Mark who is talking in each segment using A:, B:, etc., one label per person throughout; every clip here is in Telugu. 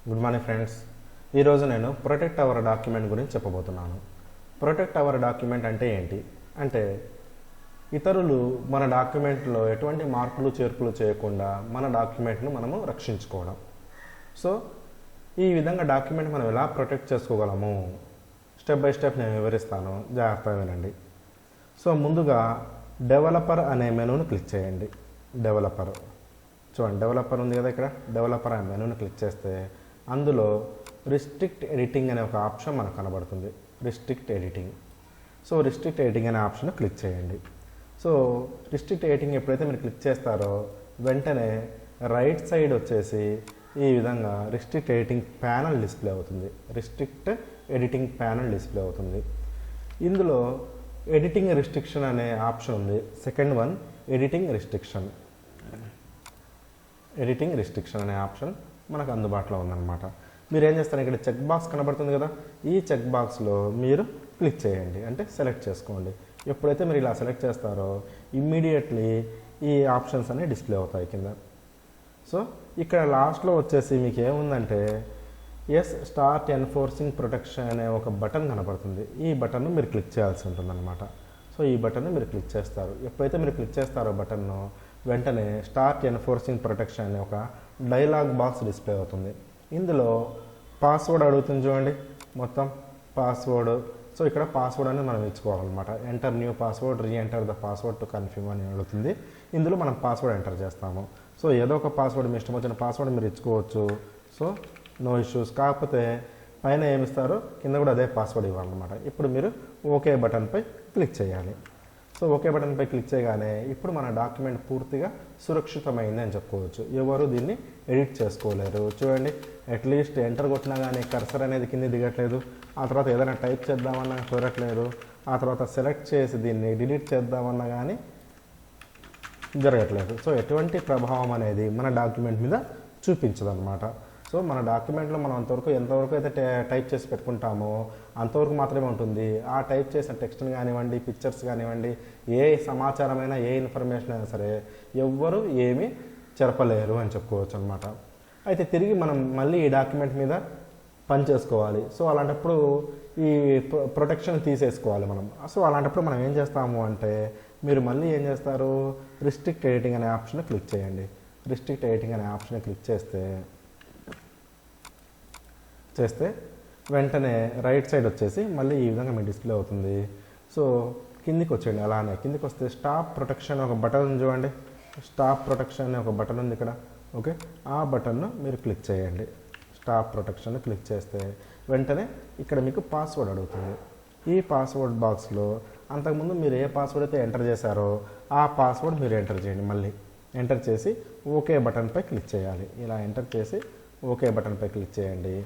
A: Good morning friends. ఈరోజు నేను ప్రొటెక్ట్ అవర్ డాక్యుమెంట్ గురించి చెప్పబోతున్నాను. ప్రొటెక్ట్ అవర్ డాక్యుమెంట్ అంటే ఏంటి అంటే, ఇతరులు మన డాక్యుమెంట్లో ఎటువంటి మార్పులు చేర్పులు చేయకుండా మన డాక్యుమెంట్ను మనము రక్షించుకోవడం. సో ఈ విధంగా డాక్యుమెంట్ మనం ఎలా ప్రొటెక్ట్ చేసుకోగలము స్టెప్ బై స్టెప్ నేను వివరిస్తాను, జాగ్రత్తగా వినండి. సో ముందుగా డెవలపర్ అనే మెనూను క్లిక్ చేయండి. డెవలపర్ చూడండి, డెవలపర్ ఉంది కదా, ఇక్కడ డెవలపర్ అనే మెనూని క్లిక్ చేస్తే అందులో రిస్ట్రిక్ట్ ఎడిటింగ్ అనే ఒక ఆప్షన్ మనకు కనబడుతుంది. Restrict editing. So restrict editing అనే ఆప్షన్ క్లిక్ చేయండి. సో రిస్ట్రిక్ట్ ఎడిటింగ్ ఎప్పుడైతే మీరు క్లిక్ చేస్తారో వెంటనే రైట్ సైడ్ వచ్చేసి ఈ విధంగా రిస్ట్రిక్ట్ ఎడిటింగ్ ప్యానల్ డిస్ప్లే అవుతుంది. రిస్ట్రిక్ట్ ఎడిటింగ్ ప్యానల్ డిస్ప్లే అవుతుంది. ఇందులో ఎడిటింగ్ రిస్ట్రిక్షన్ అనే ఆప్షన్ ఉంది. Second one editing restriction. Editing restriction అనే ఆప్షన్ మనకు అందుబాటులో ఉందన్నమాట. మీరు ఏం చేస్తారు, ఇక్కడ చెక్ బాక్స్ కనబడుతుంది కదా, ఈ చెక్ బాక్స్లో మీరు క్లిక్ చేయండి, అంటే సెలెక్ట్ చేసుకోండి. ఎప్పుడైతే మీరు ఇలా సెలెక్ట్ చేస్తారో ఇమ్మీడియట్లీ ఈ ఆప్షన్స్ అన్నీ డిస్ప్లే అవుతాయి కింద. సో ఇక్కడ లాస్ట్లో వచ్చేసి మీకు ఏముందంటే ఎస్ స్టార్ట్ ఎన్ఫోర్సింగ్ ప్రొటెక్షన్ అనే ఒక బటన్ కనబడుతుంది. ఈ బటన్ను మీరు క్లిక్ చేయాల్సి ఉంటుందన్నమాట. సో ఈ బటన్ను మీరు క్లిక్ చేస్తారు. ఎప్పుడైతే మీరు క్లిక్ చేస్తారో బటన్ను వెంటనే స్టార్ట్ ఎన్ఫోర్సింగ్ ప్రొటెక్షన్ అనే ఒక డైలాగ్ బాక్స్ డిస్ప్లే అవుతుంది. ఇందులో పాస్వర్డ్ అడుగుతుంది చూడండి, మొత్తం పాస్వర్డ్. సో ఇక్కడ పాస్వర్డ్ అనేది మనం ఇచ్చుకోవాలన్నమాట. Enter new password, reenter the password to confirm అని అడుగుతుంది. ఇందులో మనం పాస్వర్డ్ ఎంటర్ చేస్తాము. సో ఏదో ఒక పాస్వర్డ్ మీ ఇష్టం వచ్చిన పాస్వర్డ్ మీరు ఇచ్చుకోవచ్చు. So no issues. కాకపోతే పైన ఏమిస్తారో కింద కూడా అదే పాస్వర్డ్ ఇవ్వాలన్నమాట. ఇప్పుడు మీరు ఓకే బటన్పై క్లిక్ చేయాలి. సో ఓకే బటన్పై క్లిక్ చేయగానే ఇప్పుడు మన డాక్యుమెంట్ పూర్తిగా సురక్షితమైంది అని చెప్పుకోవచ్చు. ఎవరు దీన్ని ఎడిట్ చేసుకోలేరు. చూడండి, అట్లీస్ట్ ఎంటర్ కొట్టినా కానీ కర్సర్ అనేది కింద దిగట్లేదు. ఆ తర్వాత ఏదైనా టైప్ చేద్దామన్నా కుదరట్లేదు. ఆ తర్వాత సెలెక్ట్ చేసి దీన్ని డిలీట్ చేద్దామన్నా కానీ జరగట్లేదు. సో ఎటువంటి ప్రభావం అనేది మన డాక్యుమెంట్ మీద చూపించదు అన్నమాట. సో మన డాక్యుమెంట్లో మనం ఎంతవరకు అయితే టైప్ చేసి పెట్టుకుంటామో అంతవరకు మాత్రమే ఉంటుంది. ఆ టైప్ చేసిన టెక్స్ట్ని కానివ్వండి, పిక్చర్స్ కానివ్వండి, ఏ సమాచారమైనా, ఏ ఇన్ఫర్మేషన్ అయినా సరే ఎవ్వరు ఏమీ చెరపలేరు అని చెప్పుకోవచ్చు అనమాట. అయితే తిరిగి మనం మళ్ళీ ఈ డాక్యుమెంట్ మీద పని చేసుకోవాలి. సో అలాంటప్పుడు ఈ ప్రొటెక్షన్ తీసేసుకోవాలి మనం. సో అలాంటప్పుడు మనం ఏం చేస్తాము అంటే, మీరు మళ్ళీ ఏం చేస్తారు, రిస్ట్రిక్ట్ ఎడిటింగ్ అనే ఆప్షన్ క్లిక్ చేయండి. రిస్ట్రిక్ట్ ఎడిటింగ్ అనే ఆప్షన్ క్లిక్ చేస్తే వెంటనే రైట్ సైడ్ వచ్చేసి మళ్ళీ ఈ విధంగా మీకు డిస్ప్లే అవుతుంది. సో కిందికి వచ్చేయండి. అలానే కిందికి వస్తే స్టాప్ ప్రొటెక్షన్ ఒక బటన్ ఉంది చూడండి. స్టాప్ ప్రొటెక్షన్ అనే ఒక బటన్ ఉంది ఇక్కడ. ఓకే, ఆ బటన్ను మీరు క్లిక్ చేయండి. స్టాప్ ప్రొటెక్షన్ క్లిక్ చేస్తే వెంటనే ఇక్కడ మీకు పాస్వర్డ్ అడుగుతుంది. ఈ పాస్వర్డ్ బాక్స్లో అంతకుముందు మీరు ఏ పాస్వర్డ్ అయితే ఎంటర్ చేశారో ఆ పాస్వర్డ్ మీరు ఎంటర్ చేయండి. మళ్ళీ ఎంటర్ చేసి ఓకే బటన్పై క్లిక్ చేయాలి. ఇలా ఎంటర్ చేసి ఓకే బటన్పై క్లిక్ చేయండి.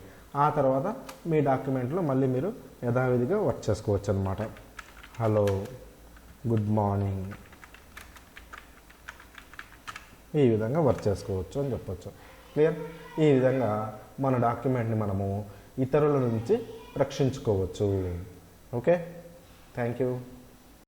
A: ఆ తర్వాత మీ డాక్యుమెంట్లో మళ్ళీ మీరు యథావిధిగా వర్క్ చేసుకోవచ్చు అనమాట. హలో, గుడ్ మార్నింగ్, ఈ విధంగా వర్క్ చేసుకోవచ్చు అని చెప్పొచ్చు. క్లియర్? ఈ విధంగా మన డాక్యుమెంట్ని మనము ఇతరుల నుంచి రక్షించుకోవచ్చు. Okay, thank you.